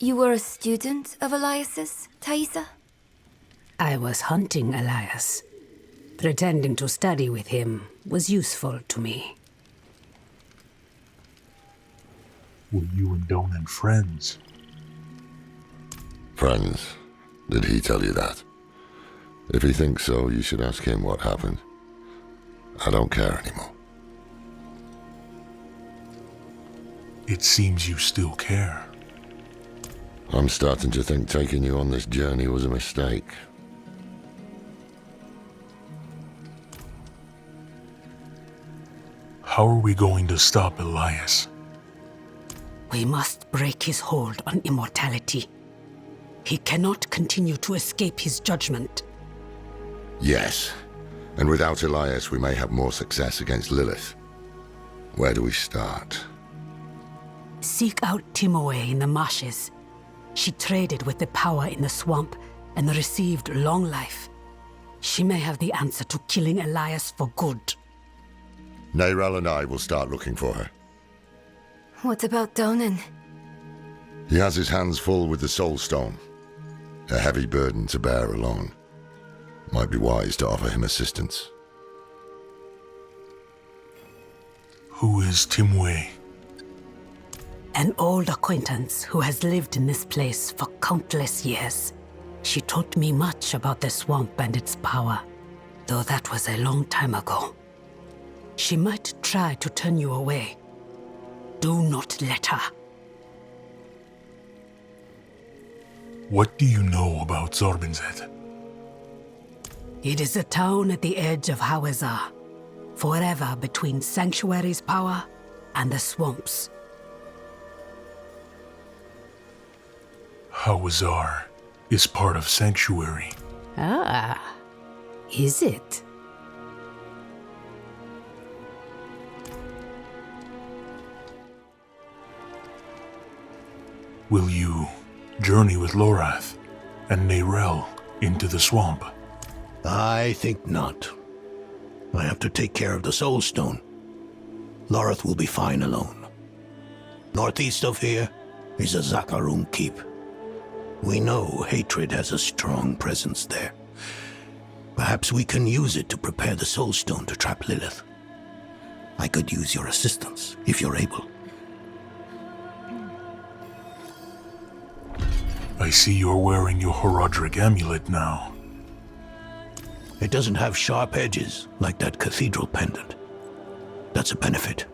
You were a student of Elias's, Thaisa? I was hunting Elias. Pretending to study with him was useful to me. Were you and Donan friends? Friends? Did he tell you that? If he thinks so, you should ask him what happened. I don't care anymore. It seems you still care. I'm starting to think taking you on this journey was a mistake. How are we going to stop Elias? We must break his hold on immortality. He cannot continue to escape his judgment. Yes, and without Elias we may have more success against Lilith. Where do we start? Seek out Timoe in the marshes. She traded with the power in the swamp and received long life. She may have the answer to killing Elias for good. Neyrel and I will start looking for her. What about Donan? He has his hands full with the Soul Stone. A heavy burden to bear alone. Might be wise to offer him assistance. Who is Timwe? An old acquaintance who has lived in this place for countless years. She taught me much about the swamp and its power, though that was a long time ago. She might try to turn you away. Do not let her. What do you know about Zorbinzet? It is a town at the edge of Hawazar, forever between Sanctuary's power and the swamps. Hawazar is part of Sanctuary. Ah, is it? Will you journey with Lorath and Neyrel into the swamp? I think not. I have to take care of the Soul Stone. Lorath will be fine alone. Northeast of here is a Zakarum keep. We know hatred has a strong presence there. Perhaps we can use it to prepare the Soul Stone to trap Lilith. I could use your assistance, if you're able. I see you're wearing your Horadric amulet now. It doesn't have sharp edges like that cathedral pendant. That's a benefit.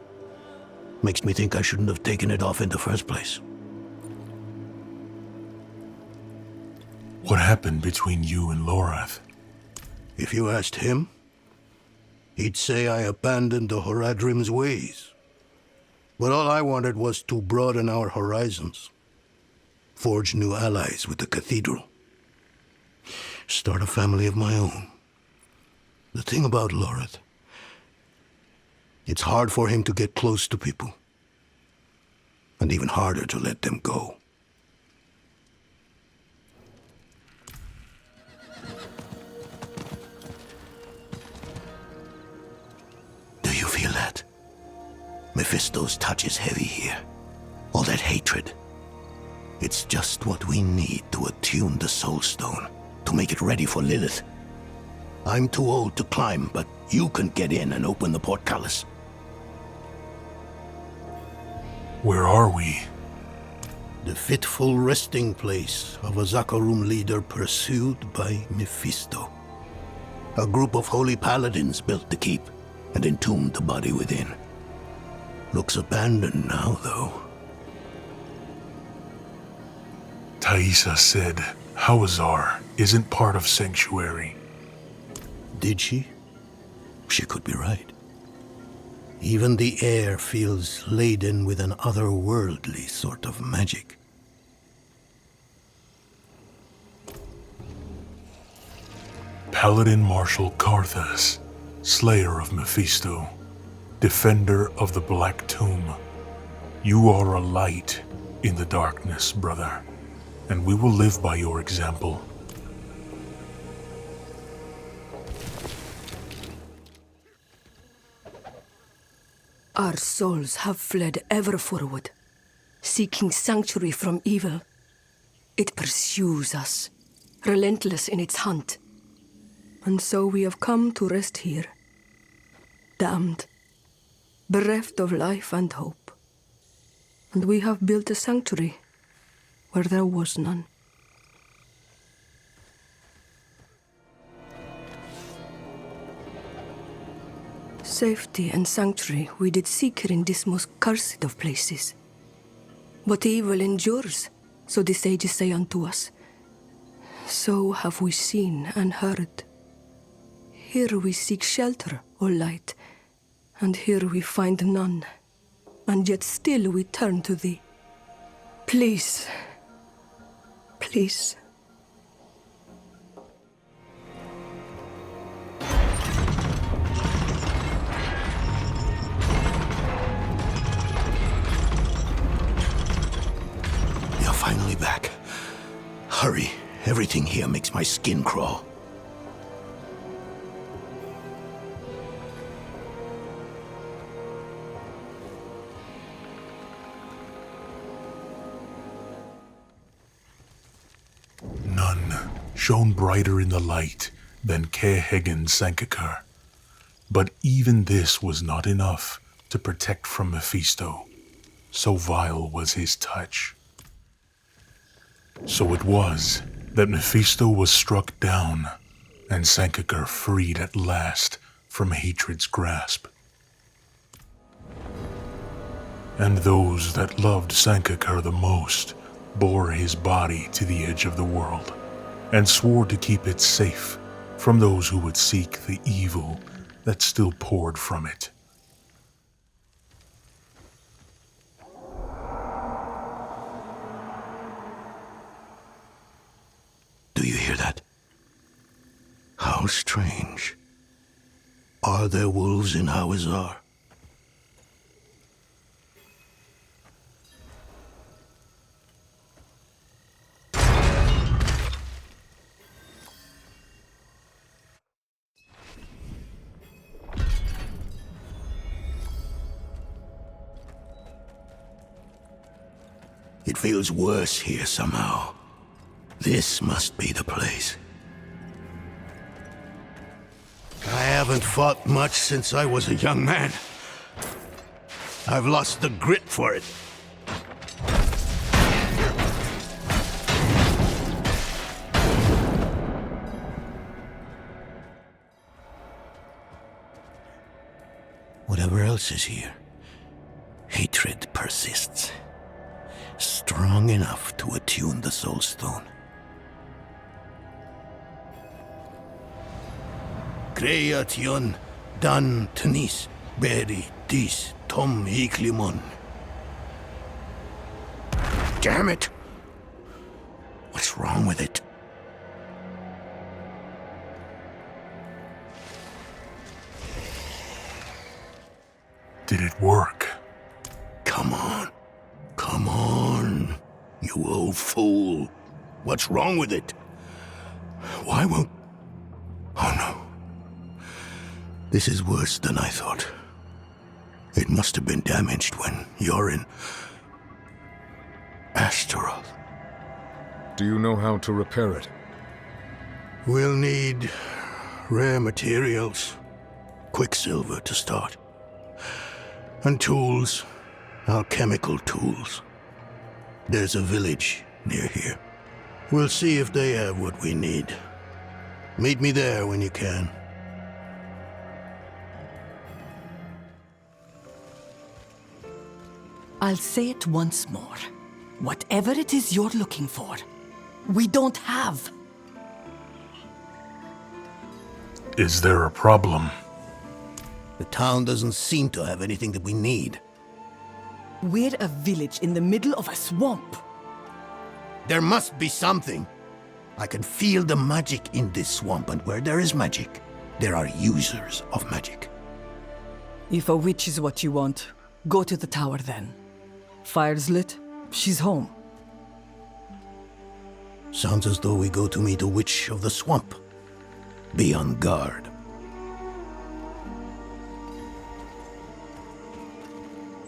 Makes me think I shouldn't have taken it off in the first place. What happened between you and Lorath? If you asked him, he'd say I abandoned the Horadrim's ways. But all I wanted was to broaden our horizons. Forge new allies with the cathedral. Start a family of my own. The thing about Lorath, it's hard for him to get close to people. And even harder to let them go. Do you feel that? Mephisto's touch is heavy here. All that hatred. It's just what we need to attune the Soul Stone, to make it ready for Lilith. I'm too old to climb, but you can get in and open the portcullis. Where are we? The fitful resting place of a Zakarum leader pursued by Mephisto. A group of holy paladins built the keep and entombed the body within. Looks abandoned now, though. Thaisa said Hawazar isn't part of Sanctuary. Did she? She could be right. Even the air feels laden with an otherworldly sort of magic. Paladin Marshal Karthas, Slayer of Mephisto, Defender of the Black Tomb. You are a light in the darkness, brother, and we will live by your example. Our souls have fled ever forward, seeking sanctuary from evil. It pursues us, relentless in its hunt. And so we have come to rest here, damned, bereft of life and hope. And we have built a sanctuary where there was none. Safety and sanctuary we did seek here in this most cursed of places. But evil endures, so the sages say unto us. So have we seen and heard. Here we seek shelter, O light, and here we find none, and yet still we turn to thee. Please, please. You're finally back. Hurry. Everything here makes my skin crawl. None shone brighter in the light than Kehegan Sankakar. But even this was not enough to protect from Mephisto. So vile was his touch. So it was that Mephisto was struck down, and Sankakar freed at last from hatred's grasp. And those that loved Sankakar the most bore his body to the edge of the world, and swore to keep it safe from those who would seek the evil that still poured from it. Do you hear that? How strange. Are there wolves in Hawazar? It feels worse here somehow. This must be the place. I haven't fought much since I was a young man. I've lost the grit for it. Whatever else is here, hatred persists. Strong enough to attune the Soul Stone. Creation dan tenis beri dis tom iklimon. Damn it! What's wrong with it? Did it work? Come on. Come on, you old fool. What's wrong with it? Why won't... Oh no. This is worse than I thought. It must have been damaged when you're in... Astaroth. Do you know how to repair it? We'll need rare materials. Quicksilver to start. And tools. Alchemical tools. There's a village near here. We'll see if they have what we need. Meet me there when you can. I'll say it once more. Whatever it is you're looking for, we don't have. Is there a problem? The town doesn't seem to have anything that we need. We're a village in the middle of a swamp. There must be something. I can feel the magic in this swamp, and where there is magic, there are users of magic. If a witch is what you want, go to the tower then. Fire's lit, she's home. Sounds as though we go to meet a witch of the swamp. Be on guard.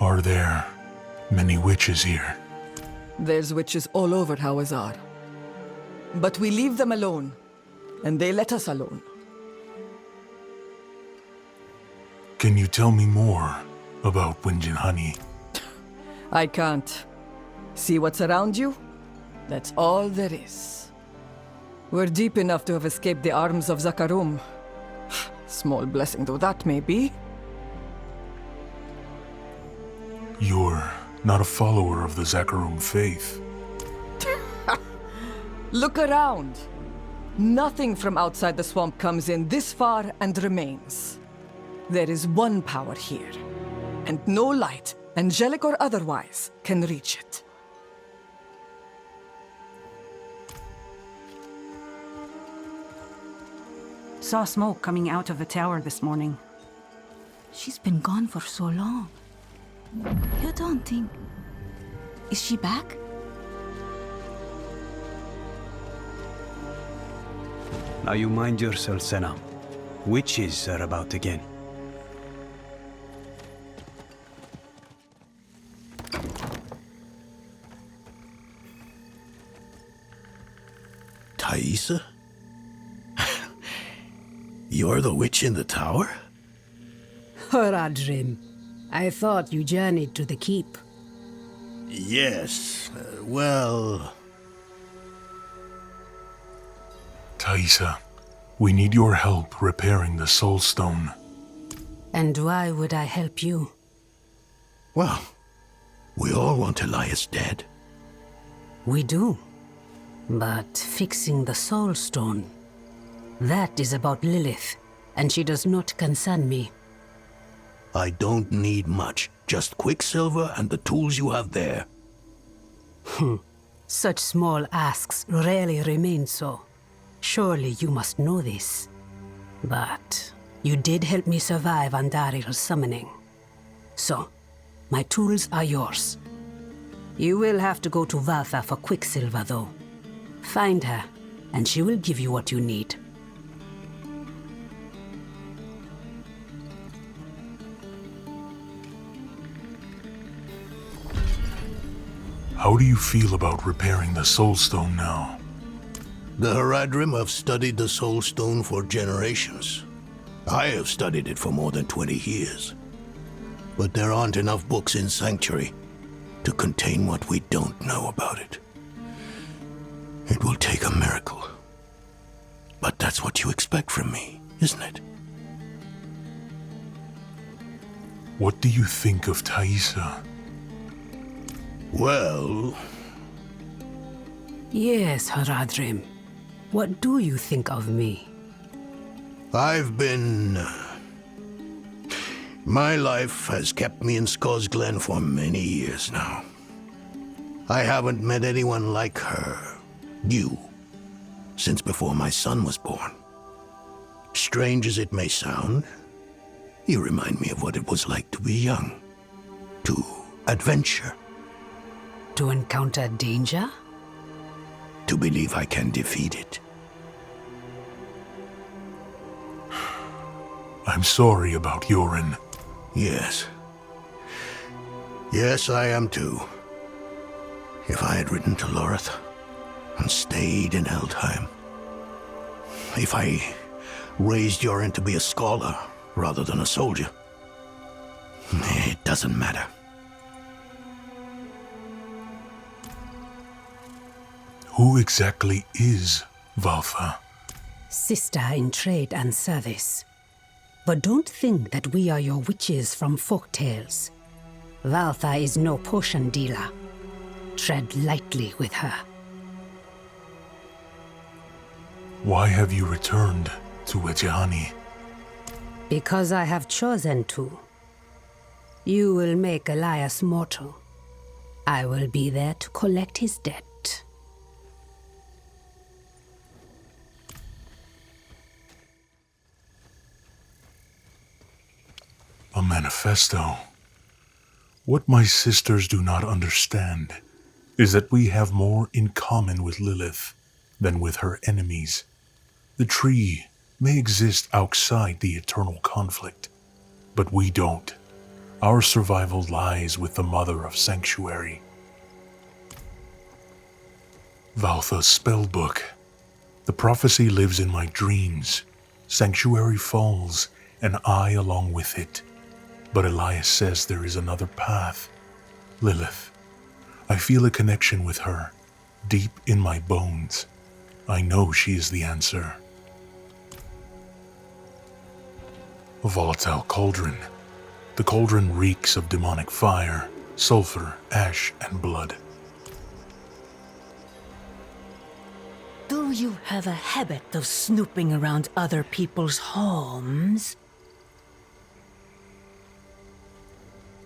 Are there many witches here? There's witches all over Hawazar. but we leave them alone, and they let us alone. Can you tell me more about Winjinhani? I can't. See what's around you? That's all there is. We're deep enough to have escaped the arms of Zakarum. Small blessing though that may be. You're not a follower of the Zakarum faith. Look around. Nothing from outside the swamp comes in this far and remains. There is one power here, and no light, angelic or otherwise, can reach it. Saw smoke coming out of the tower this morning. She's been gone for so long. You don't think... Is she back? Now you mind yourself, Senna. Witches are about again. Thaisa? You're the witch in the tower? Horadrim, I thought you journeyed to the keep. Yes, well... Thaisa, we need your help repairing the Soul Stone. And why would I help you? Well, we all want Elias dead. We do. But fixing the Soul Stone, that is about Lilith, and she does not concern me. I don't need much, just Quicksilver and the tools you have there. Such small asks rarely remain so. Surely you must know this. But you did help me survive Andaril's summoning. So, my tools are yours. You will have to go to Valtha for Quicksilver, though. Find her, and she will give you what you need. How do you feel about repairing the Soul Stone now? The Haradrim have studied the Soul Stone for generations. I have studied it for more than 20 years. But there aren't enough books in Sanctuary to contain what we don't know about it. It will take a miracle. But that's what you expect from me, isn't it? What do you think of Thaisa? Well... Yes, Haradrim. What do you think of me? I've been... My life has kept me in Scaw's Glen for many years now. I haven't met anyone like her, you, since before my son was born. Strange as it may sound, you remind me of what it was like to be young, to adventure. To encounter danger? To believe I can defeat it. I'm sorry about Yorin. Yes. Yes, I am too. If I had ridden to Lorith and stayed in Eldheim. If I raised Yorin to be a scholar rather than a soldier. It doesn't matter. Who exactly is Valtha? Sister in trade and service. But don't think that we are your witches from folktales. Valtha is no potion dealer. Tread lightly with her. Why have you returned to Winjinhani? Because I have chosen to. You will make Elias mortal. I will be there to collect his debt. A manifesto. What my sisters do not understand is that we have more in common with Lilith than with her enemies. The tree may exist outside the eternal conflict, but we don't. Our survival lies with the Mother of Sanctuary. Valtha's spellbook The prophecy lives in my dreams. Sanctuary falls, and I along with it. But Elias says there is another path. Lilith. I feel a connection with her, deep in my bones. I know she is the answer. A volatile cauldron. The cauldron reeks of demonic fire, sulfur, ash, and blood. Do you have a habit of snooping around other people's homes?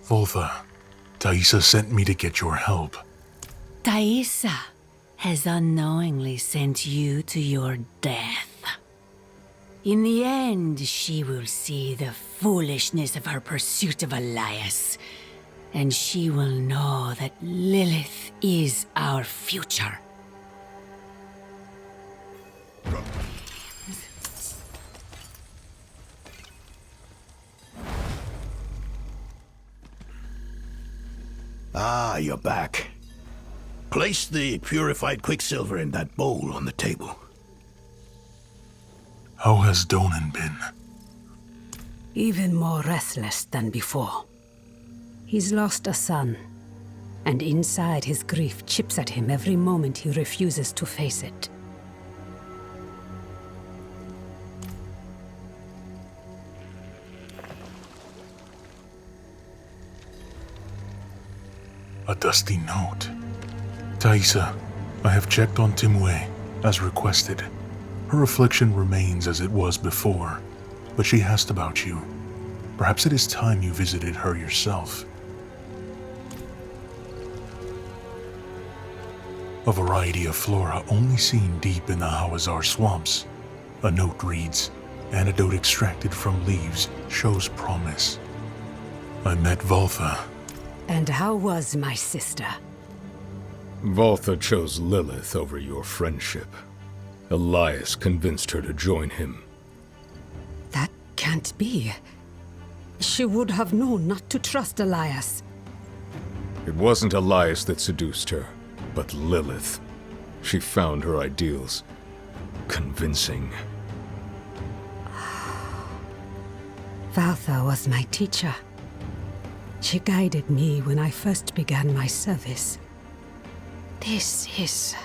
Voltha, Thaisa sent me to get your help. Thaisa has unknowingly sent you to your death. In the end, she will see the foolishness of her pursuit of Elias, and she will know that Lilith is our future. Ah, you're back. Place the purified quicksilver in that bowl on the table. How has Donan been? Even more restless than before. He's lost a son, and inside his grief chips at him every moment he refuses to face it. A dusty note. Thaisa, I have checked on Timue, as requested. Her affliction remains as it was before, but she asked about you. Perhaps it is time you visited her yourself. A variety of flora only seen deep in the Hawazar swamps. A note reads, antidote extracted from leaves shows promise. I met Voltha. And how was my sister? Voltha chose Lilith over your friendship. Elias convinced her to join him. That can't be. She would have known not to trust Elias. It wasn't Elias that seduced her, but Lilith. She found her ideals convincing. Valtha was my teacher. She guided me when I first began my service. This is...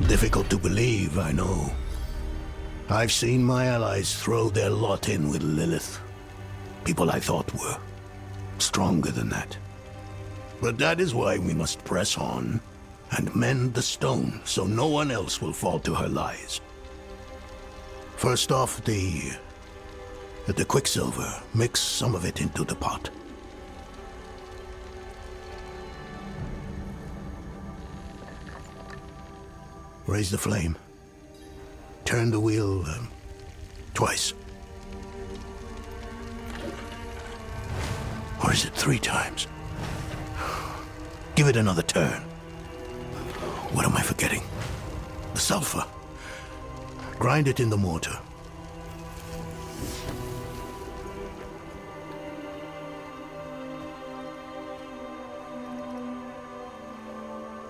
Difficult to believe, I know. I've seen my allies throw their lot in with Lilith. People I thought were stronger than that. But that is why we must press on and mend the stone so no one else will fall to her lies. First off, the quicksilver. Mix some of it into the pot. Raise the flame. Turn the wheel twice. Or is it 3 times? Give it another turn. What am I forgetting? The sulfur. Grind it in the mortar.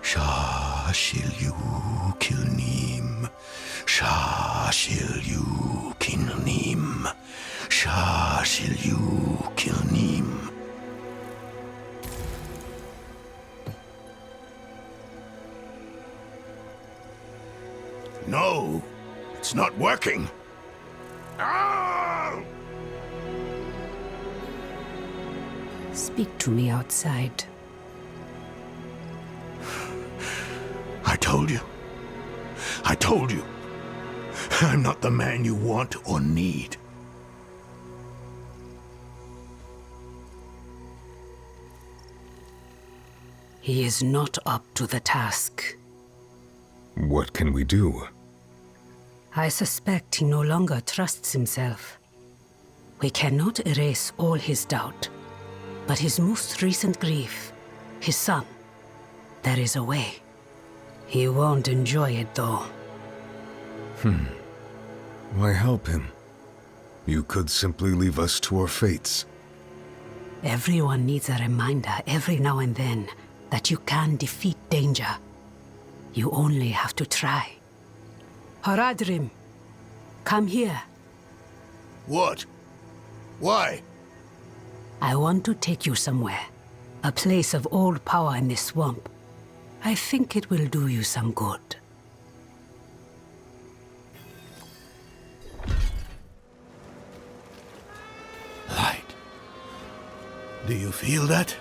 Shashilyu kilnim. Shashilyu kilnim. Shashilyu kilnim. No! It's not working! Ah! Speak to me outside. I told you. I told you. I'm not the man you want or need. He is not up to the task. What can we do? I suspect he no longer trusts himself. We cannot erase all his doubt, but his most recent grief, his son, there is a way. He won't enjoy it, though. Why help him? You could simply leave us to our fates. Everyone needs a reminder every now and then that you can defeat danger. You only have to try. Horadrim, come here. What? Why? I want to take you somewhere. A place of old power in this swamp. I think it will do you some good. Light. Do you feel that?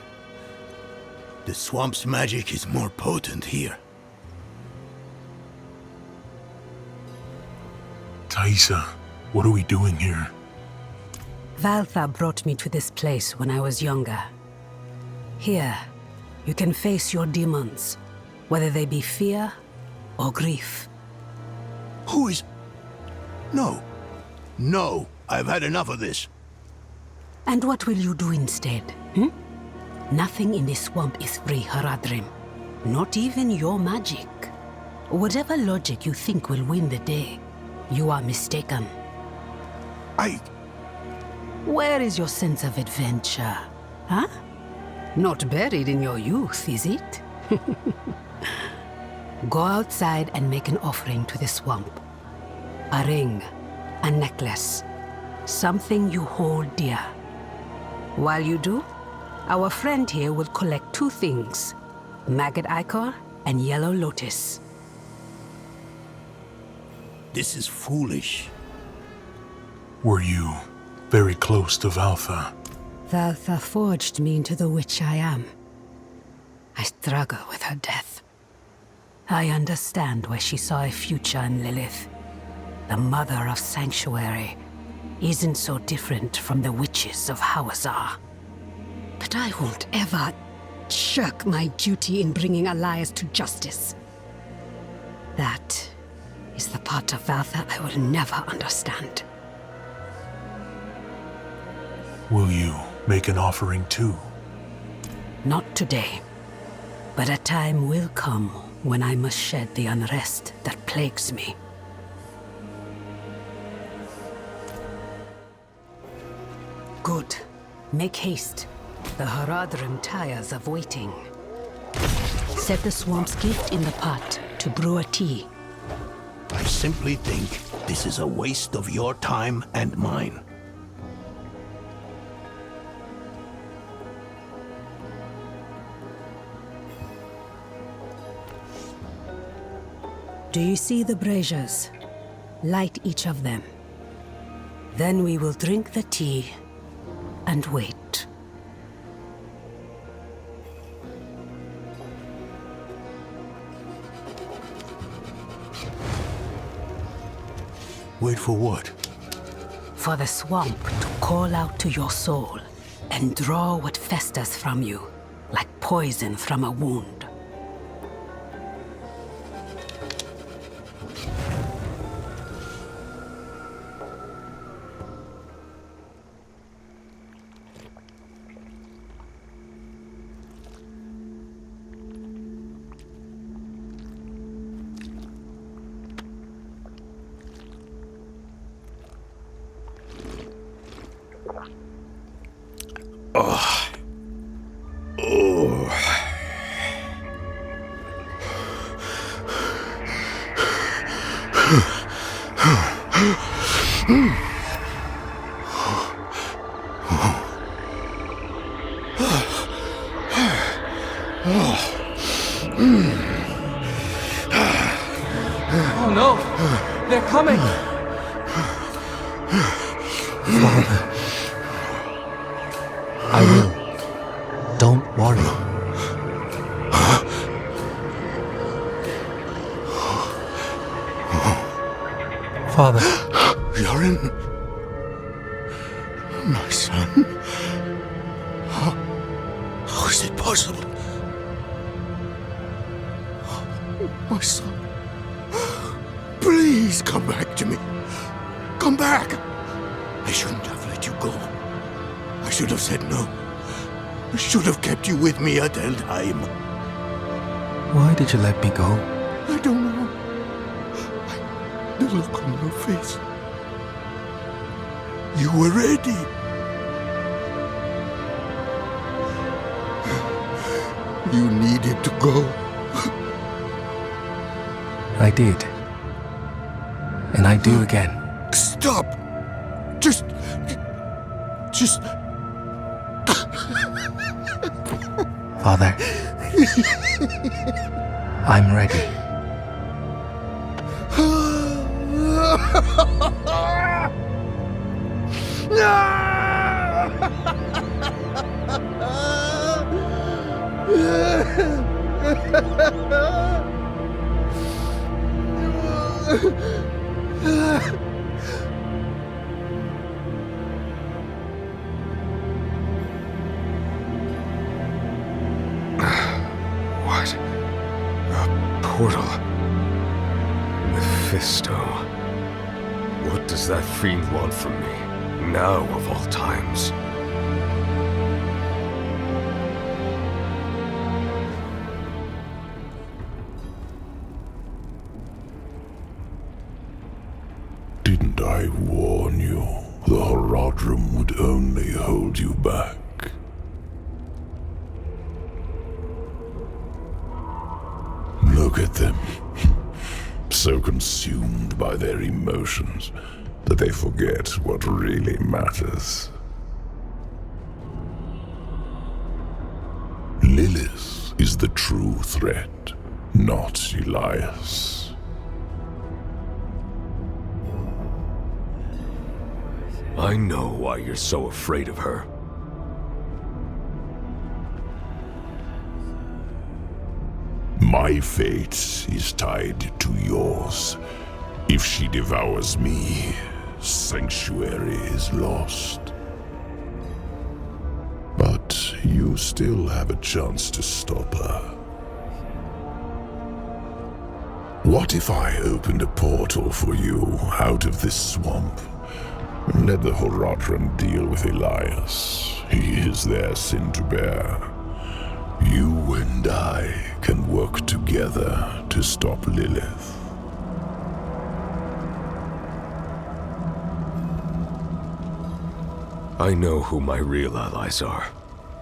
The swamp's magic is more potent here. Thaisa, what are we doing here? Valtha brought me to this place when I was younger. Here, you can face your demons, whether they be fear or grief. Who is... No. No, I've had enough of this. And what will you do instead, Nothing in this swamp is free, Horadrim. Not even your magic. Whatever logic you think will win the day, you are mistaken. Where is your sense of adventure, huh? Not buried in your youth, is it? Go outside and make an offering to the swamp. A ring, a necklace, something you hold dear. While you do, our friend here will collect 2 things, maggot ichor and yellow lotus. This is foolish. Were you very close to Valtha? Valtha forged me into the witch I am. I struggle with her death. I understand why she saw a future in Lilith. The mother of Sanctuary isn't so different from the witches of Hawazar. But I won't ever shirk my duty in bringing Elias to justice. That is the part of Valtha I will never understand. Will you make an offering too? Not today. But a time will come when I must shed the unrest that plagues me. Good. Make haste. The Horadrim tires of waiting. Set the swamp's gift in the pot to brew a tea. I simply think this is a waste of your time and mine. Do you see the braziers? Light each of them. Then we will drink the tea and wait. Wait for what? For the swamp to call out to your soul and draw what festers from you, like poison from a wound. Oh no! They're coming! Father. I will. Don't worry. Father. Yorin? My son? How is it possible? My son. Please come back to me. Come back. I shouldn't have let you go. I should have said no. I should have kept you with me at Eldheim. Why did you let me go? I don't know. The look on your face. You were ready. You needed to go. I did. And I do again. Stop! Just... Father, I'm ready. What? A portal. Mephisto. What does that fiend want from me? Now of all times. Didn't I warn you? The Horadrim would only hold you back. Look at them. So consumed by their emotions that they forget what really matters. Lilith is the true threat, not Elias. I know why you're so afraid of her. My fate is tied to yours. If she devours me, Sanctuary is lost. But you still have a chance to stop her. What if I opened a portal for you out of this swamp? Let the Horadrim deal with Elias. He is their sin to bear. You and I can work together to stop Lilith. I know who my real allies are.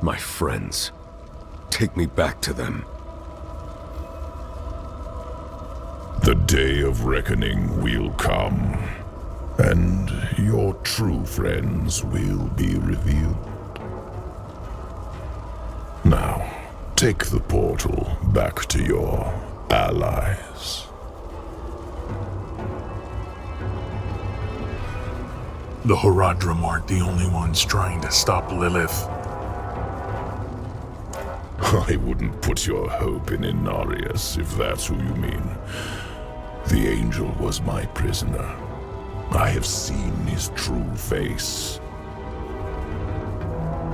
My friends. Take me back to them. The day of reckoning will come, and your true friends will be revealed. Now, take the portal back to your allies. The Horadrim aren't the only ones trying to stop Lilith. I wouldn't put your hope in Inarius, if that's who you mean. The angel was my prisoner. I have seen his true face.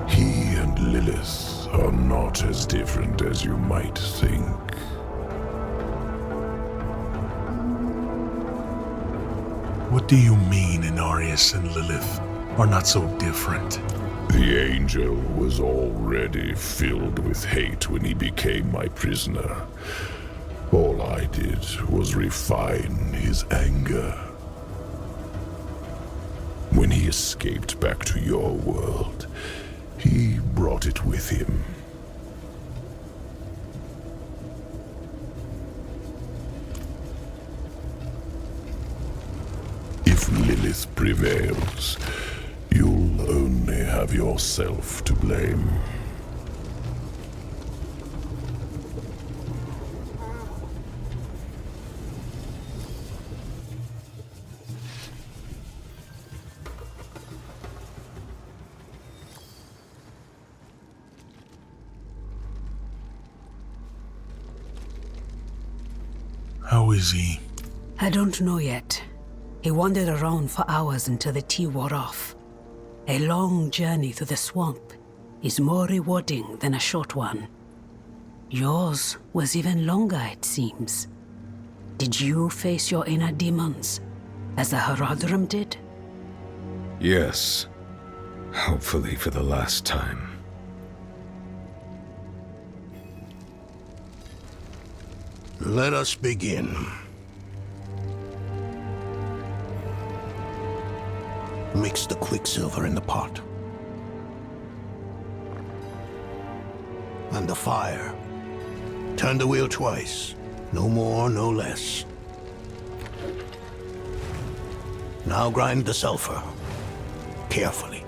He and Lilith are not as different as you might think. What do you mean Inarius and Lilith are not so different? The angel was already filled with hate when he became my prisoner. All I did was refine his anger. When he escaped back to your world, he brought it with him. If Lilith prevails, you'll only have yourself to blame. How is he? I don't know yet. He wandered around for hours until the tea wore off. A long journey through the swamp is more rewarding than a short one. Yours was even longer, it seems. Did you face your inner demons, as the Horadrim did? Yes. Hopefully for the last time. Let us begin. Mix the quicksilver in the pot. And the fire Turn the wheel twice. No more, no less. Now grind the sulfur. Carefully.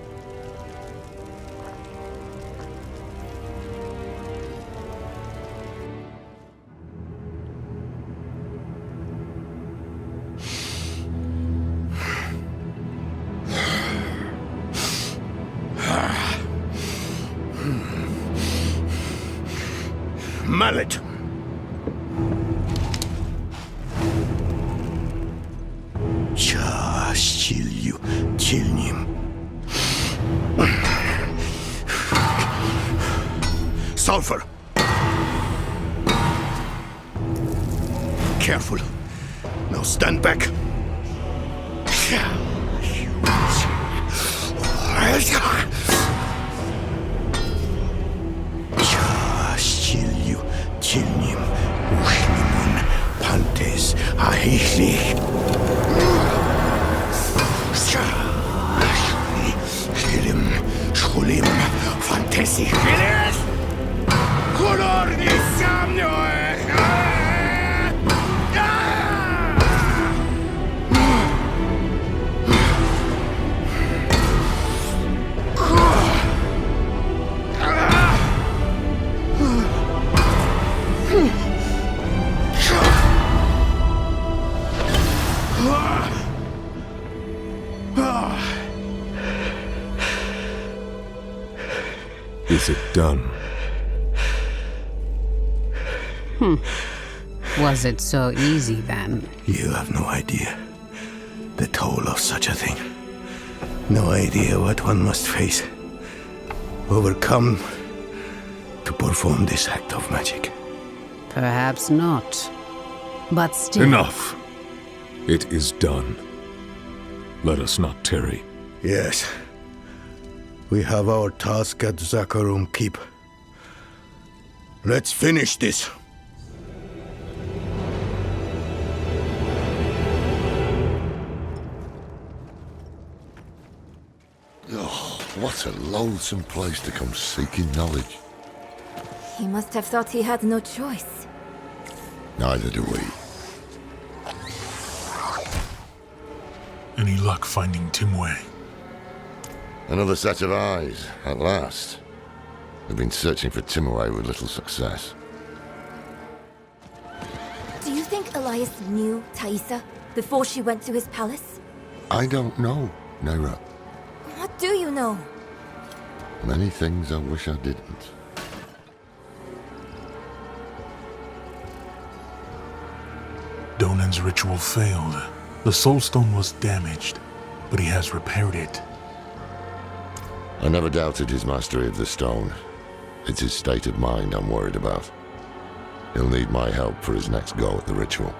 Mallet! Щастіллю тільнім. Sulfur! Careful. Now stand back. Щастіллю тільнім. Ухлімон пантес аїхліх. Hilim, schulim, fantasi hilis, kolorni samnoj. Is it done? Was it so easy then? You have no idea the toll of such a thing. No idea what one must face, overcome to perform this act of magic. Perhaps not. But still... Enough! It is done. Let us not tarry. Yes. We have our task at Zakarum Keep. Let's finish this. Oh, what a loathsome place to come seeking knowledge. He must have thought he had no choice. Neither do we. Any luck finding Timway? Another set of eyes, at last. We've been searching for Timaway with little success. Do you think Elias knew Thaisa before she went to his palace? I don't know, Neira. What do you know? Many things I wish I didn't. Donan's ritual failed. The Soul Stone was damaged, but he has repaired it. I never doubted his mastery of the stone. It's his state of mind I'm worried about. He'll need my help for his next go at the ritual.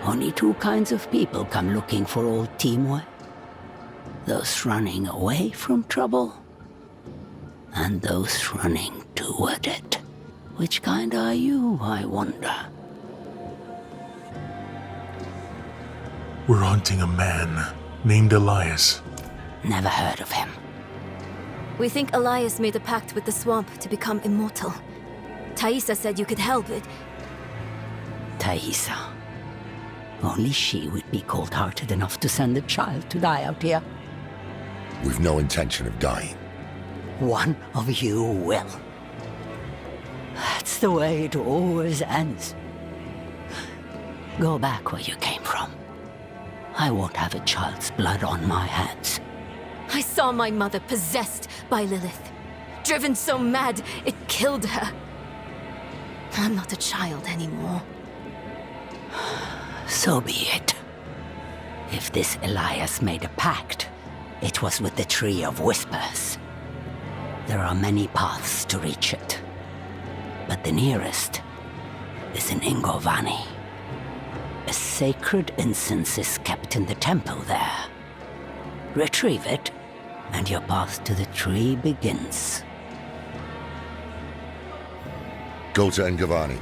Only two kinds of people come looking for old Timway. Those running away from trouble, and those running toward it. Which kind are you, I wonder? We're hunting a man named Elias. Never heard of him. We think Elias made a pact with the swamp to become immortal. Thaisa said you could help it. Thaisa. Only she would be cold-hearted enough to send a child to die out here. We've no intention of dying. One of you will. That's the way it always ends. Go back where you came from. I won't have a child's blood on my hands. I saw my mother possessed by Lilith. Driven so mad, it killed her. I'm not a child anymore. So be it. If this Elias made a pact, it was with the Tree of Whispers. There are many paths to reach it, but the nearest is in Ingovani. A sacred incense is kept in the temple there. Retrieve it, and your path to the tree begins. Go to Ngavani.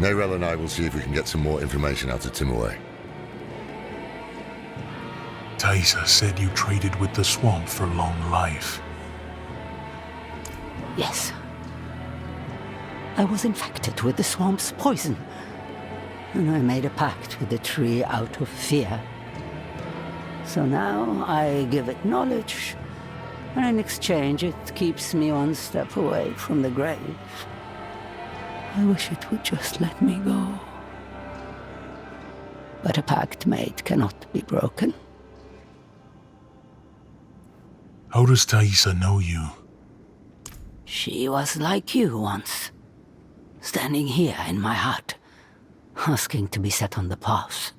Neirel and I will see if we can get some more information out of Timaway. Taisa said you traded with the swamp for long life. Yes. I was infected with the swamp's poison, and I made a pact with the tree out of fear. So now I give it knowledge, and in exchange it keeps me one step away from the grave. I wish it would just let me go. But a pact made cannot be broken. How does Taisa know you? She was like you once, standing here in my heart, asking to be set on the path.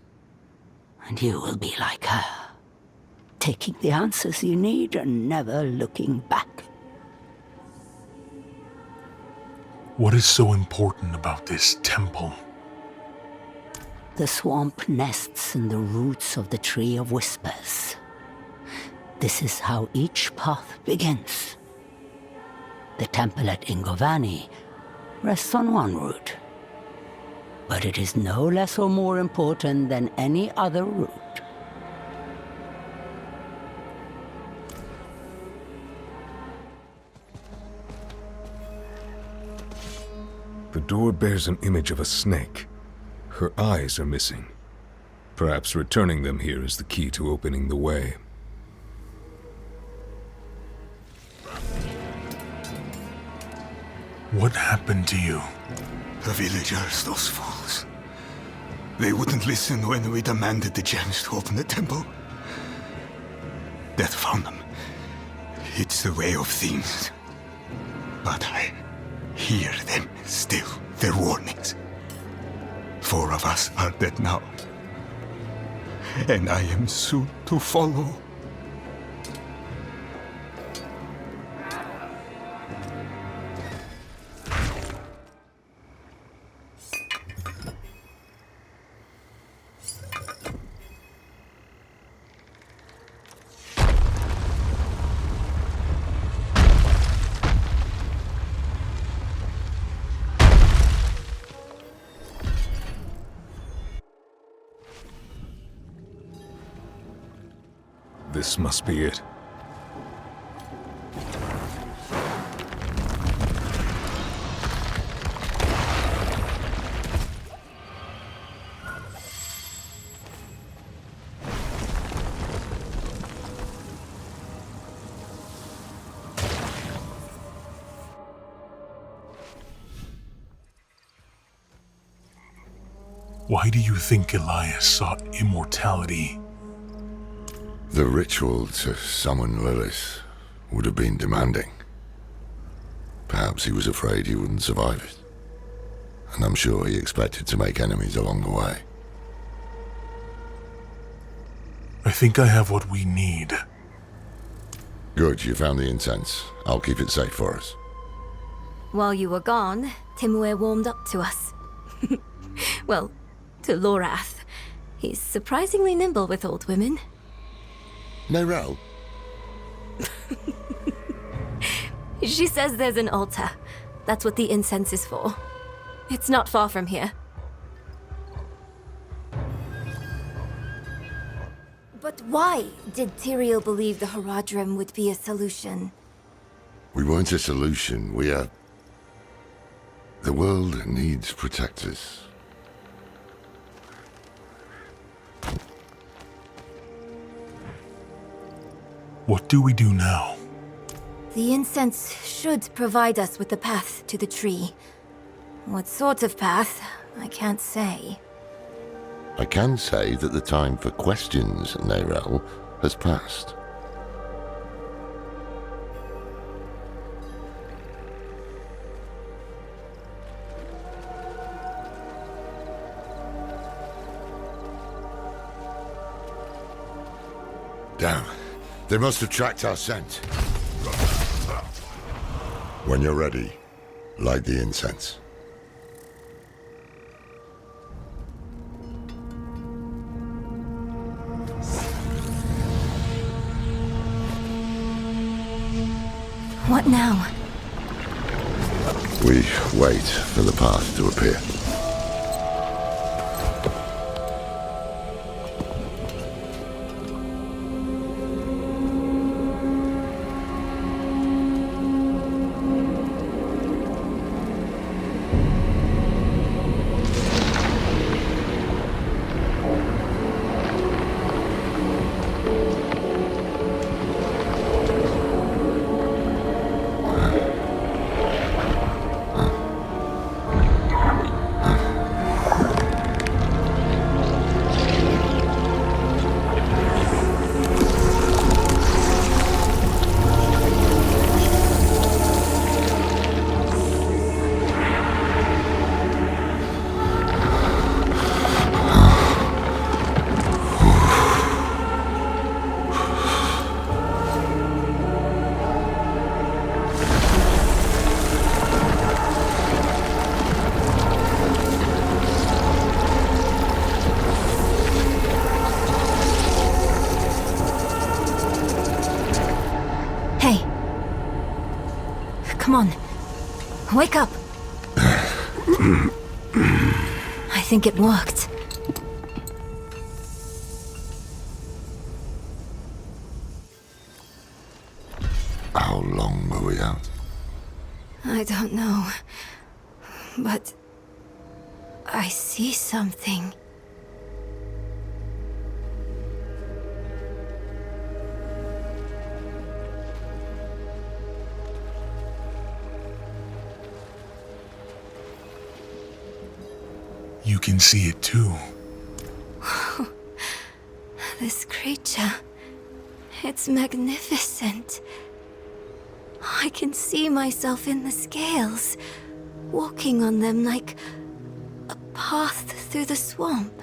And you will be like her, taking the answers you need and never looking back. What is so important about this temple? The swamp nests in the roots of the Tree of Whispers. This is how each path begins. The temple at Ingovani rests on one root, but it is no less or more important than any other root. The door bears an image of a snake. Her eyes are missing. Perhaps returning them here is the key to opening the way. What happened to you? The villagers, those fools. They wouldn't listen when we demanded the gems to open the temple. Death found them. It's the way of things. But I hear them still, their warnings. 4 of us are dead now. And I am soon to follow. This must be it. Why do you think Elias sought immortality? The ritual to summon Lilith would have been demanding. Perhaps he was afraid he wouldn't survive it. And I'm sure he expected to make enemies along the way. I think I have what we need. Good, you found the incense. I'll keep it safe for us. While you were gone, Timur warmed up to us. Well, to Lorath. He's surprisingly nimble with old women. Nerel? She says there's an altar. That's what the incense is for. It's not far from here. But why did Tyrael believe the Horadrim would be a solution? We weren't a solution, we are... The world needs protectors. What do we do now? The incense should provide us with the path to the tree. What sort of path, I can't say. I can say that the time for questions, Nerel, has passed. Damn. They must have tracked our scent. When you're ready, light the incense. What now? We wait for the path to appear. Wake up! I think it worked. How long were we out? I don't know. But I see something. You can see it too. This creature. It's magnificent. I can see myself in the scales, walking on them like a path through the swamp.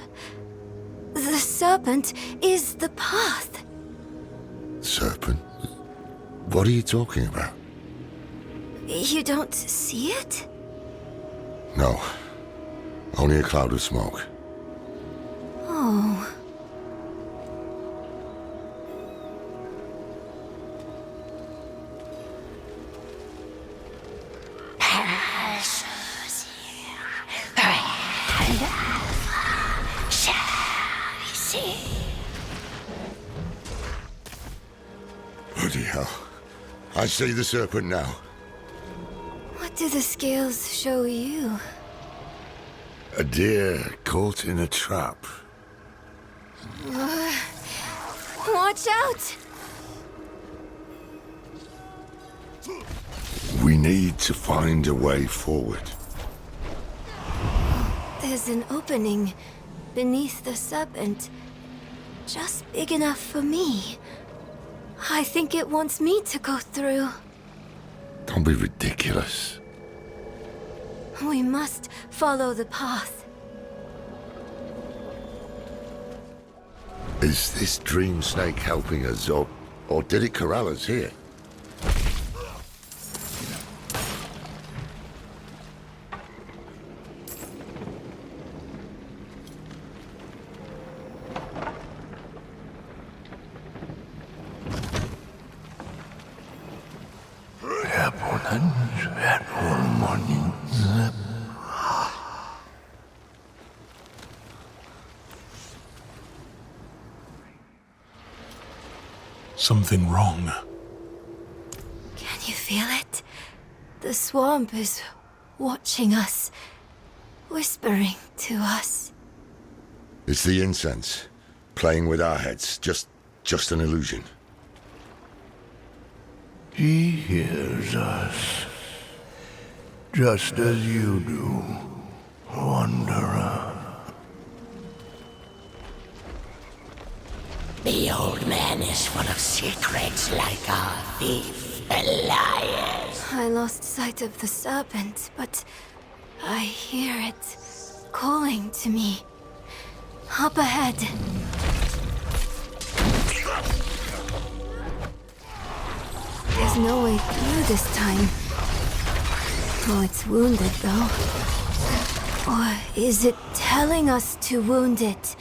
The serpent is the path. Serpent? What are you talking about? You don't see it? No. Only a cloud of smoke. Oh. Bloody hell. I see the serpent now. What do the scales show you? A deer caught in a trap. Watch out! We need to find a way forward. There's an opening beneath the serpent, just big enough for me. I think it wants me to go through. Don't be ridiculous. We must follow the path. Is this dream snake helping us, or did it corral us here? Something wrong. Can you feel it? The swamp is watching us, whispering to us. It's the incense, playing with our heads. Just an illusion. He hears us, just as you do, Wanderer. The old man is full of secrets like our thief, Elias. I lost sight of the serpent, but I hear it calling to me. Up ahead. There's no way through this time. Oh, it's wounded, though. Or is it telling us to wound it?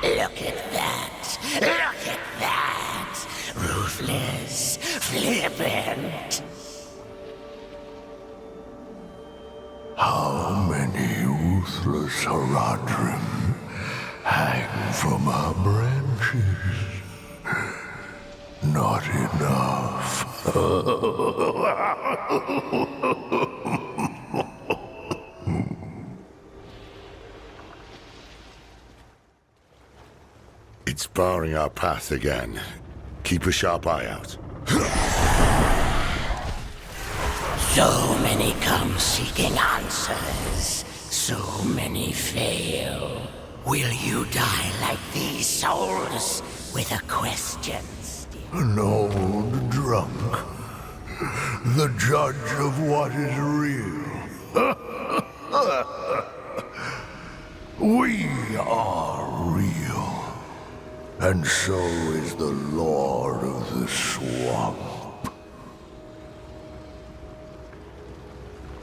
Look at that! Look at that! Ruthless, flippant. How many ruthless Horadrim hang from our branches? Not enough. It's barring our path again. Keep a sharp eye out. So many come seeking answers. So many fail. Will you die like these souls with a question? An old drunk. The judge of what is real. We are real. And so is the Lord of the Swamp.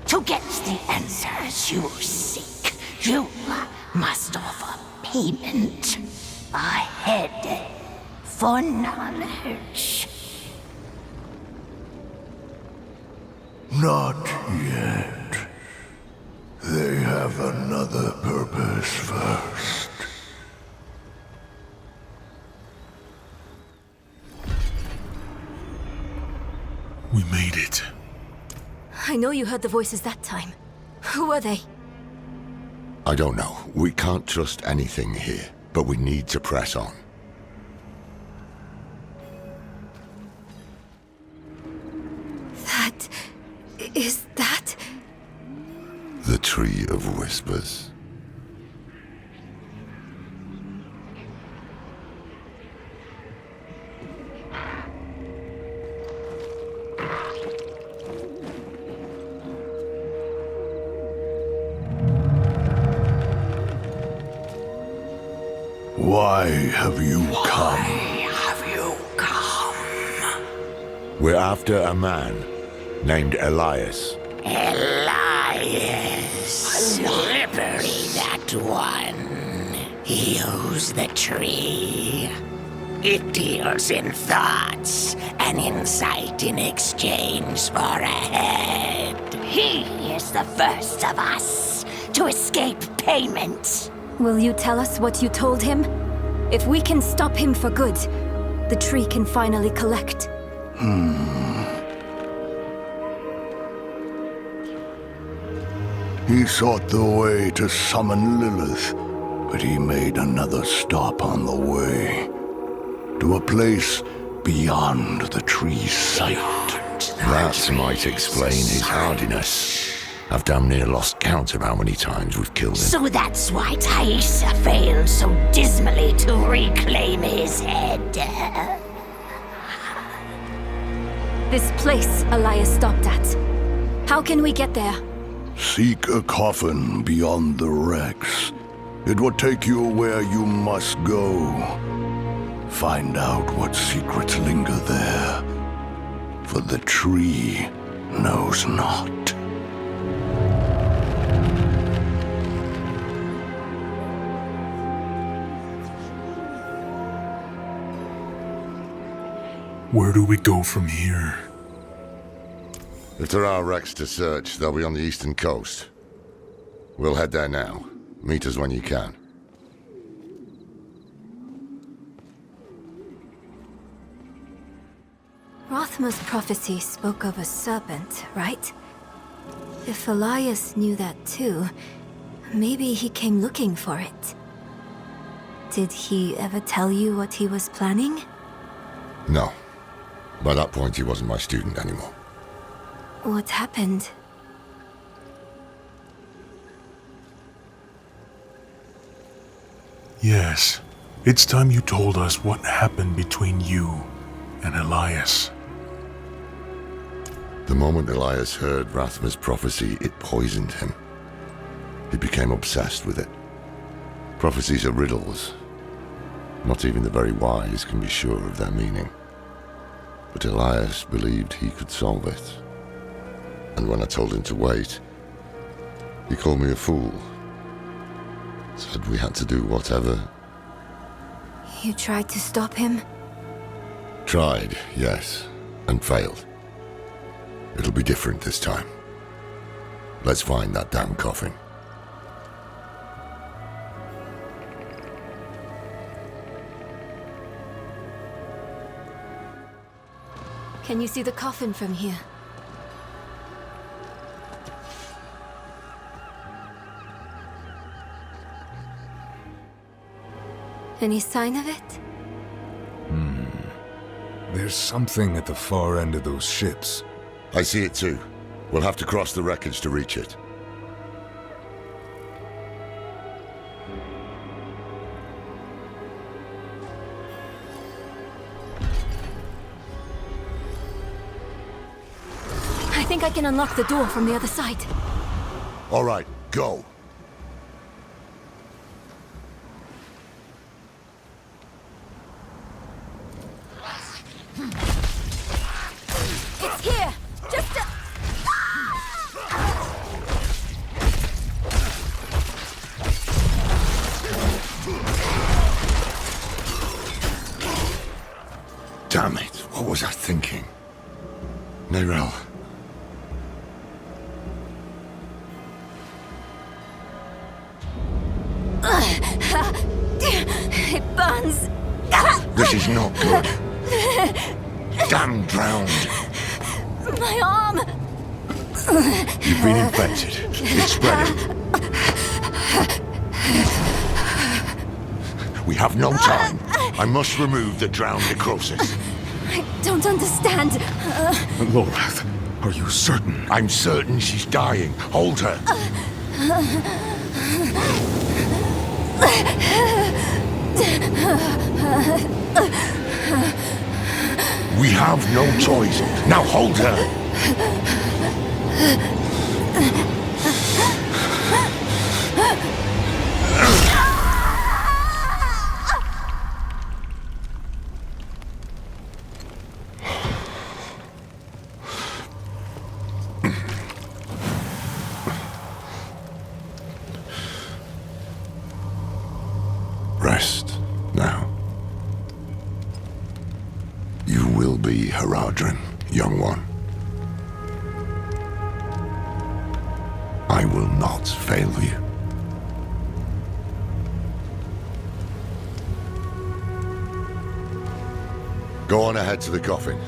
To get answers you seek, you must offer payment. A head for knowledge. Not yet. They have another purpose first. We made it. I know you heard the voices that time. Who were they? I don't know. We can't trust anything here, but we need to press on. Is that... The Tree of Whispers. Why have you come? We're after a man named Elias. Elias. Slippery, that one. He owes the tree. It deals in thoughts and insight in exchange for a head. He is the first of us to escape payment. Will you tell us what you told him? If we can stop him for good, the tree can finally collect. He sought the way to summon Lilith, but he made another stop on the way. To a place beyond the tree's sight. That might explain his hardiness. I've damn near lost count of how many times we've killed him. So that's why Thaisa failed so dismally to reclaim his head. This place Elias stopped at. How can we get there? Seek a coffin beyond the wrecks. It will take you where you must go. Find out what secrets linger there. For the tree knows not. Where do we go from here? If there are wrecks to search, they'll be on the eastern coast. We'll head there now. Meet us when you can. Rothma's prophecy spoke of a serpent, right? If Elias knew that too, maybe he came looking for it. Did he ever tell you what he was planning? No. By that point, he wasn't my student anymore. What happened? Yes. It's time you told us what happened between you and Elias. The moment Elias heard Rathma's prophecy, it poisoned him. He became obsessed with it. Prophecies are riddles. Not even the very wise can be sure of their meaning. But Elias believed he could solve it. And when I told him to wait, he called me a fool. Said we had to do whatever. You tried to stop him? Tried, yes, and failed. It'll be different this time. Let's find that damn coffin. Can you see the coffin from here? Any sign of it? There's something at the far end of those ships. I see it too. We'll have to cross the wreckage to reach it. I think I can unlock the door from the other side. All right, go. It's here! Just a... What was I thinking? Nerel. It burns. This is not good. Damn drowned. My arm. You've been infected. It's spreading. We have no time. I must remove the drowned necrosis. I don't understand. Lorath, are you certain? I'm certain she's dying. Hold her. We have no choice. Now hold her. Rest now. You will be Haradrim, young one. I will not fail you. Go on ahead to the coffin.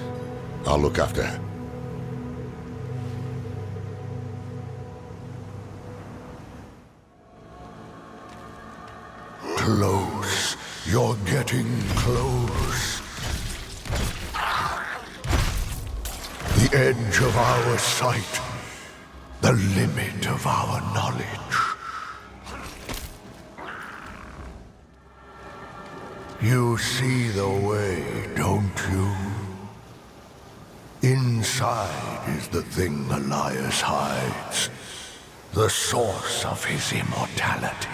I'll look after her. Close. You're getting close. The edge of our sight. The limit of our knowledge. You see the way, don't you? Inside is the thing Elias hides. The source of his immortality.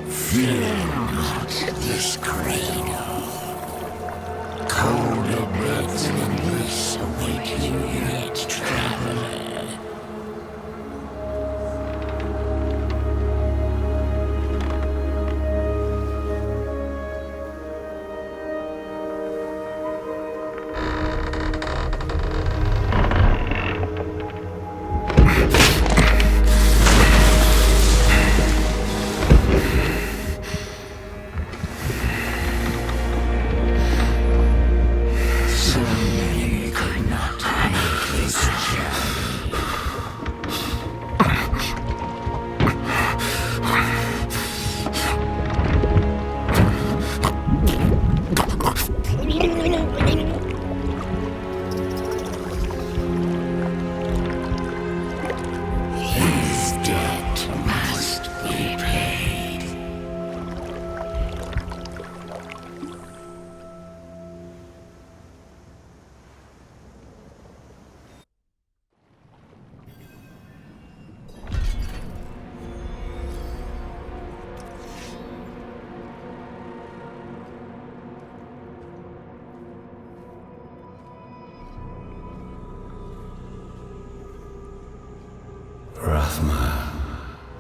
Fear not this cradle. Colder beds than this await you yet, traveler.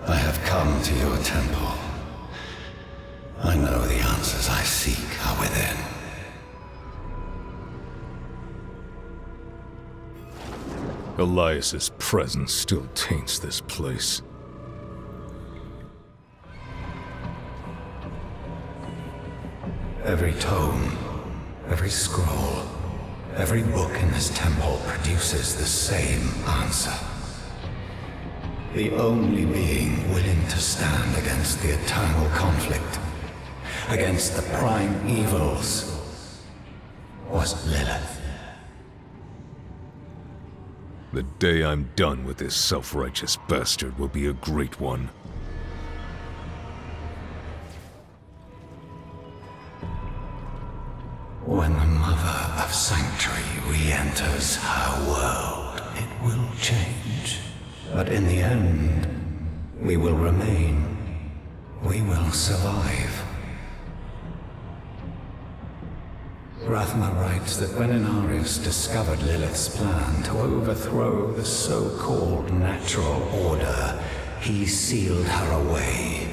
I have come to your temple. I know the answers I seek are within. Elias's presence still taints this place. Every tome, every scroll, every book in this temple produces the same answer. The only being willing to stand against the eternal conflict, against the prime evils, was Lilith. The day I'm done with this self-righteous bastard will be a great one. When the Mother of Sanctuary re-enters her world, it will change. But in the end, we will remain. We will survive. Rathma writes that when Inarius discovered Lilith's plan to overthrow the so-called natural order, he sealed her away.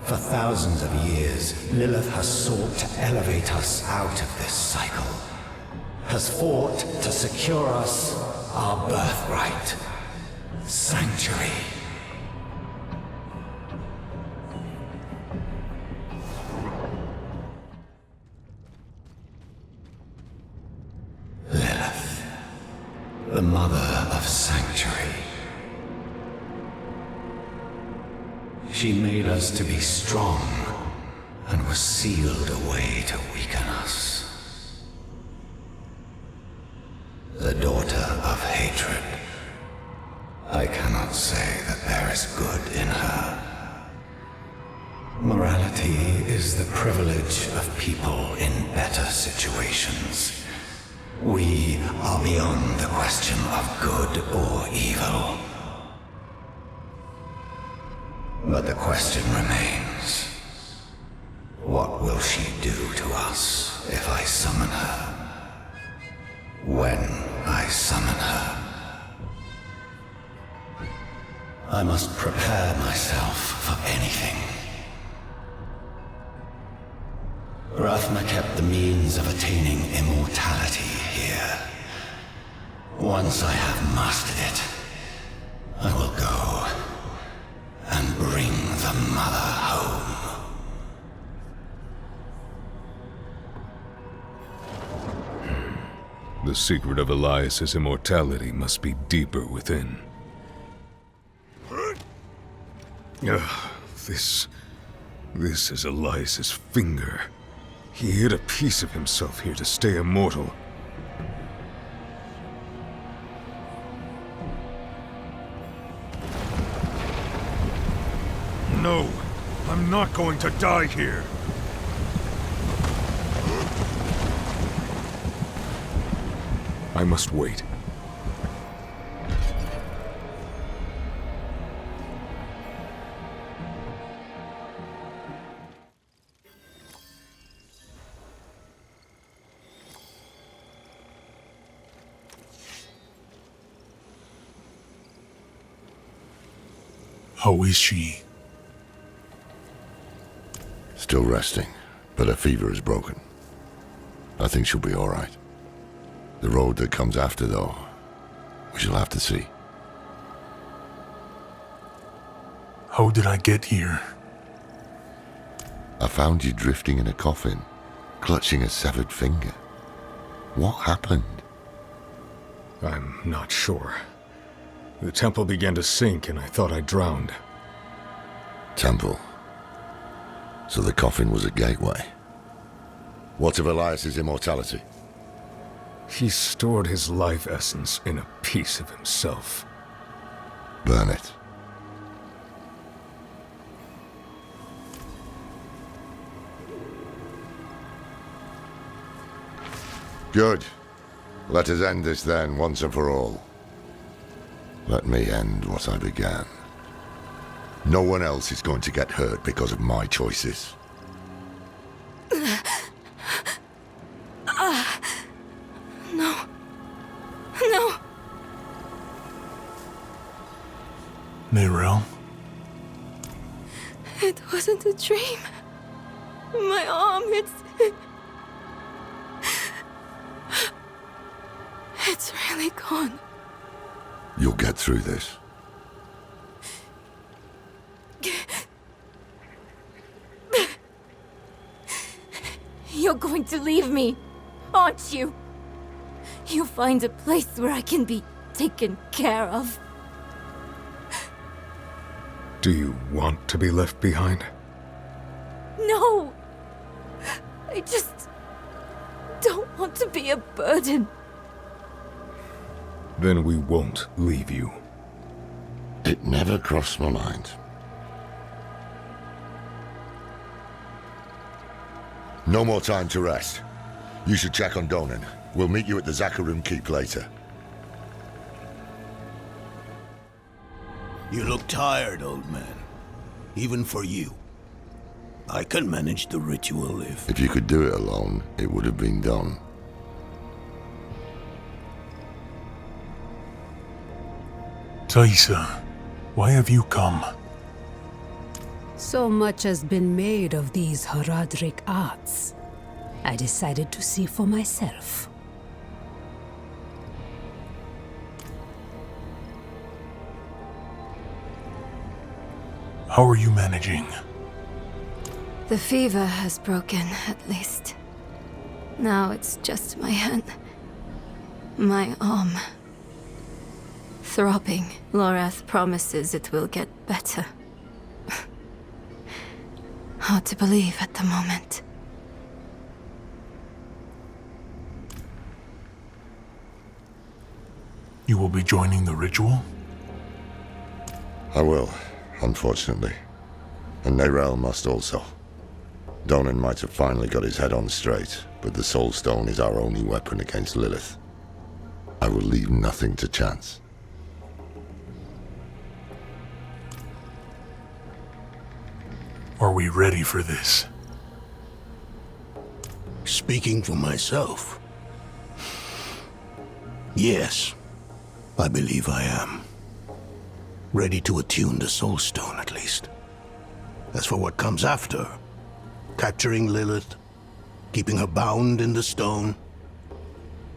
For thousands of years, Lilith has sought to elevate us out of this cycle, has fought to secure us our birthright, sanctuary. Lilith, the mother of sanctuary. She made us to be strong and was sealed away to weaken us. The daughter of hatred. I cannot say that there is good in her. Morality is the privilege of people in better situations. We are beyond the question of good or evil. But the question remains, what will she do to us if I summon her? When I summon her? I must prepare myself for anything. Rathma kept the means of attaining immortality here. Once I have mastered it, I will go and bring the mother home. The secret of Elias's immortality must be deeper within. This is Elias's finger. He hid a piece of himself here to stay immortal. No, I'm not going to die here. I must wait. How is she? Still resting, but her fever is broken. I think she'll be all right. The road that comes after, though, we shall have to see. How did I get here? I found you drifting in a coffin, clutching a severed finger. What happened? I'm not sure. The temple began to sink and I thought I drowned. Temple. So the coffin was a gateway. What of Elias's immortality? He stored his life essence in a piece of himself. Burn it. Good. Let us end this then, once and for all. Let me end what I began. No one else is going to get hurt because of my choices. No. No. Neyrelle? It wasn't a dream. My arm, it's really gone. You'll get through this. You're going to leave me, aren't you? You'll find a place where I can be taken care of. Do you want to be left behind? No! I just don't want to be a burden. Then we won't leave you. It never crossed my mind. No more time to rest. You should check on Donan. We'll meet you at the Zakarum Keep later. You look tired, old man. Even for you. I can manage the ritual if... If you could do it alone, it would have been done. Taisa, why have you come? So much has been made of these Horadric arts. I decided to see for myself. How are you managing? The fever has broken, at least. Now it's just my hand. My arm. Throbbing. Lorath promises it will get better. Hard to believe at the moment. You will be joining the ritual? I will, unfortunately. And Neyrel must also. Donan might have finally got his head on straight, but the Soul Stone is our only weapon against Lilith. I will leave nothing to chance. Are we ready for this? Speaking for myself, yes, I believe I am. Ready to attune the Soul Stone, at least. As for what comes after, capturing Lilith, keeping her bound in the stone,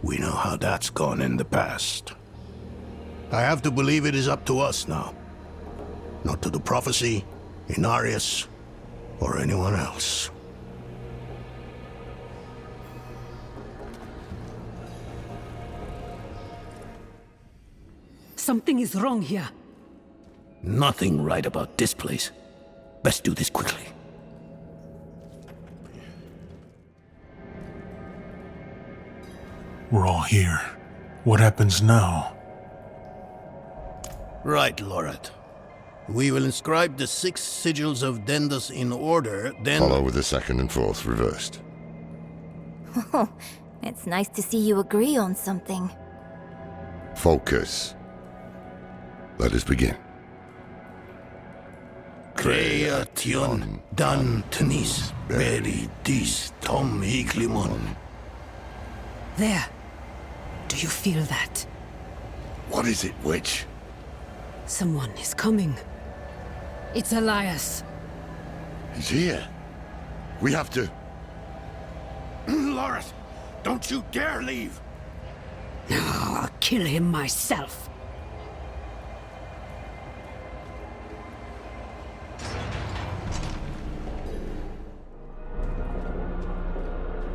we know how that's gone in the past. I have to believe it is up to us now. Not to the prophecy, Inarius, or anyone else. Something is wrong here. Nothing right about this place. Best do this quickly. We're all here. What happens now? Right, Lorath. We will inscribe the 6 sigils of Dendas in order, then... Follow with the 2nd and 4th reversed. Oh, it's nice to see you agree on something. Let us begin. Creation dan tenis beri dis tom iglimon. There. Do you feel that? What is it, witch? Someone is coming. It's Elias. He's here. We have to... Lorath, don't you dare leave! No, I'll kill him myself.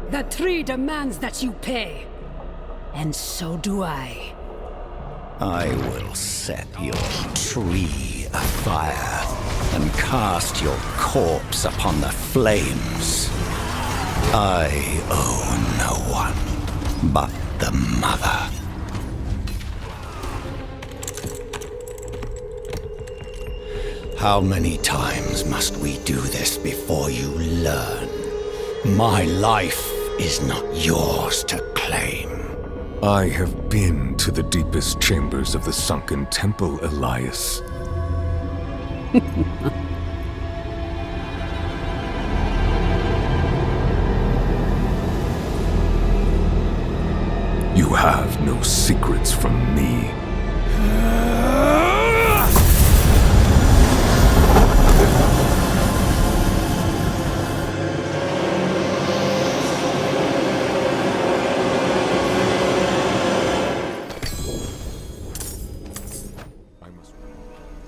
The tree demands that you pay. And so do I. I will set your tree afire and cast your corpse upon the flames. I owe no one but the Mother. How many times must we do this before you learn? My life is not yours to claim. I have been to the deepest chambers of the sunken temple, Elias. You have no secrets from me.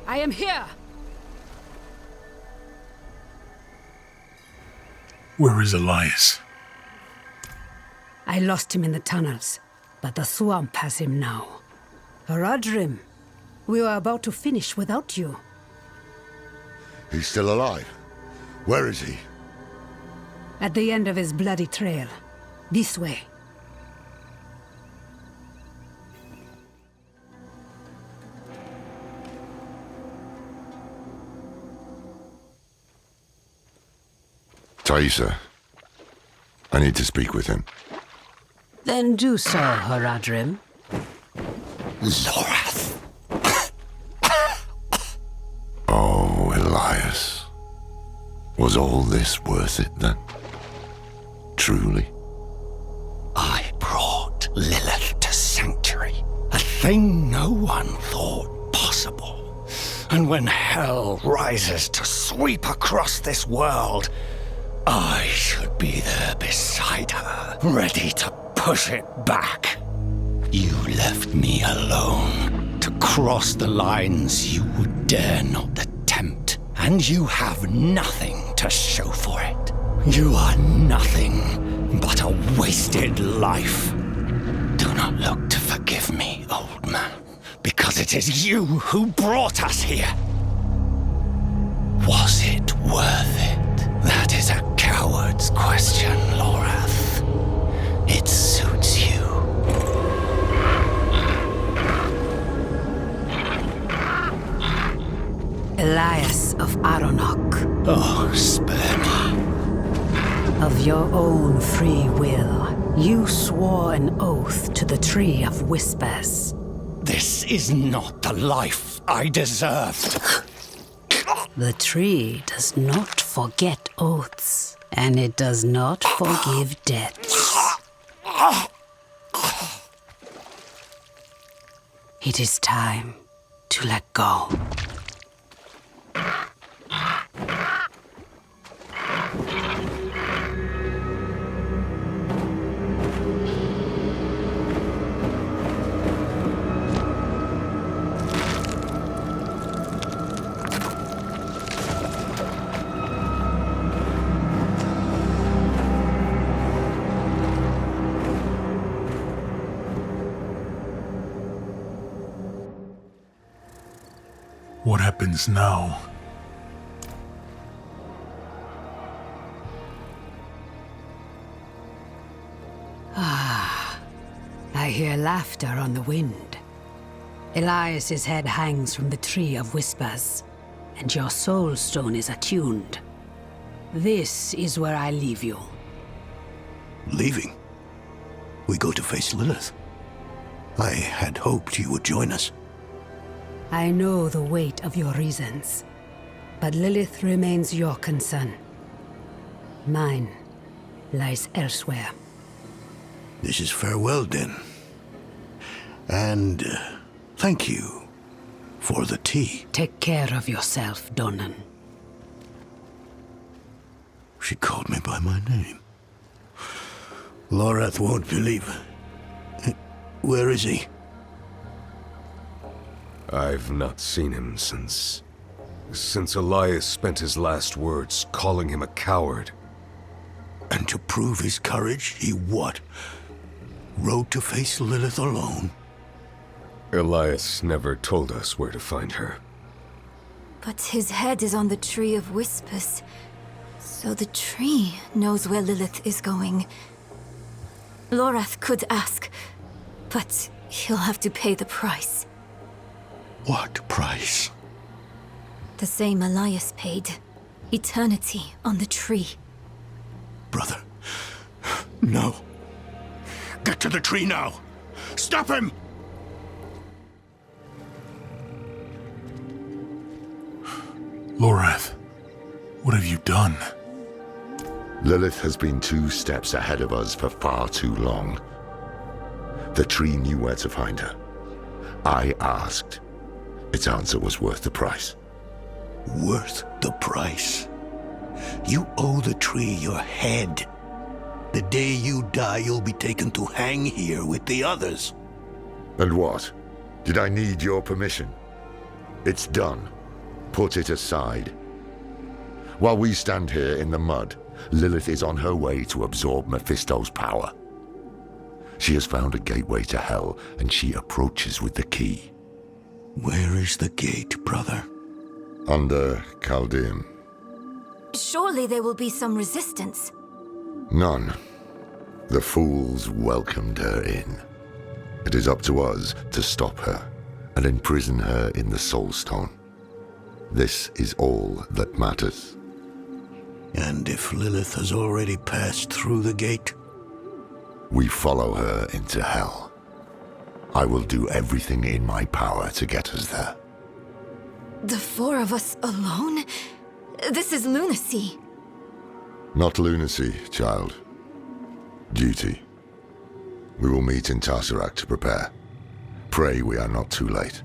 I am here! Where is Elias? I lost him in the tunnels, but the swamp has him now. Horadrim, we were about to finish without you. He's still alive? Where is he? At the end of his bloody trail. This way. Taisa, I need to speak with him. Then do so, Horadrim. Lorath! Oh, Elias. Was Was all this worth it then? Truly? I brought Lilith to Sanctuary, a thing no one thought possible. And when hell rises to sweep across this world, I should be there beside her, ready to push it back. You left me alone to cross the lines you would dare not attempt, and you have nothing to show for it. You are nothing but a wasted life. Do not look to forgive me, old man, because it is you who brought us here. Was it worth it? That is a coward's question, Lorath. It suits you. Elias of Aronok. Oh, spare me. Of your own free will, you swore an oath to the Tree of Whispers. This is not the life I deserved. The tree does not forget oaths, and it does not forgive debts. It is time to let go. What happens now? I hear laughter on the wind. Elias's head hangs from the Tree of Whispers, and your soul stone is attuned. This is where I leave you. Leaving? We go to face Lilith. I had hoped you would join us. I know the weight of your reasons, but Lilith remains your concern. Mine lies elsewhere. This is farewell, then. And thank you for the tea. Take care of yourself, Donan. She called me by my name. Lorath won't believe. Where is he? I've not seen him since Elias spent his last words calling him a coward. And to prove his courage, he what? Rode to face Lilith alone? Elias never told us where to find her. But his head is on the Tree of Whispers, so the tree knows where Lilith is going. Lorath could ask, but he'll have to pay the price. What price? The same Elias paid. Eternity on the tree. Brother, no. Get to the tree now. Stop him! Lorath, what have you done? Lilith has been 2 steps ahead of us for far too long. The tree knew where to find her. I asked. Its answer was worth the price. Worth the price? You owe the tree your head. The day you die, you'll be taken to hang here with the others. And what? Did I need your permission? It's done. Put it aside. While we stand here in the mud, Lilith is on her way to absorb Mephisto's power. She has found a gateway to hell, and she approaches with the key. Where is the gate, brother? Under Chaldean. Surely there will be some resistance. None. The fools welcomed her in. It is up to us to stop her and imprison her in the Soul Stone. This is all that matters. And if Lilith has already passed through the gate? We follow her into hell. I will do everything in my power to get us there. The 4 of us alone? This is lunacy. Not lunacy, child. Duty. We will meet in Tesseract to prepare. Pray we are not too late.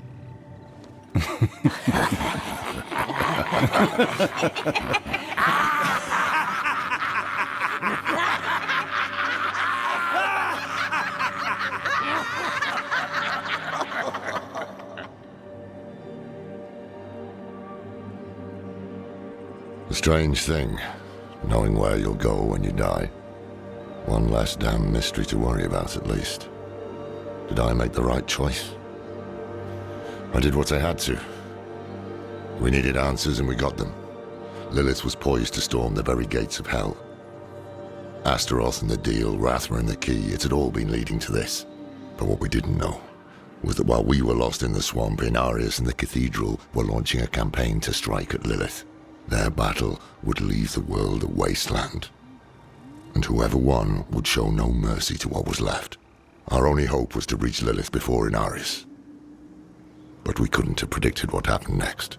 A strange thing, knowing where you'll go when you die. One less damn mystery to worry about, at least. Did I make the right choice? I did what I had to. We needed answers and we got them. Lilith was poised to storm the very gates of hell. Astaroth and the deal, Rathma and the key, it had all been leading to this. But what we didn't know was that while we were lost in the swamp, Inarius and the Cathedral were launching a campaign to strike at Lilith. Their battle would leave the world a wasteland. And whoever won would show no mercy to what was left. Our only hope was to reach Lilith before Inarius. But we couldn't have predicted what happened next.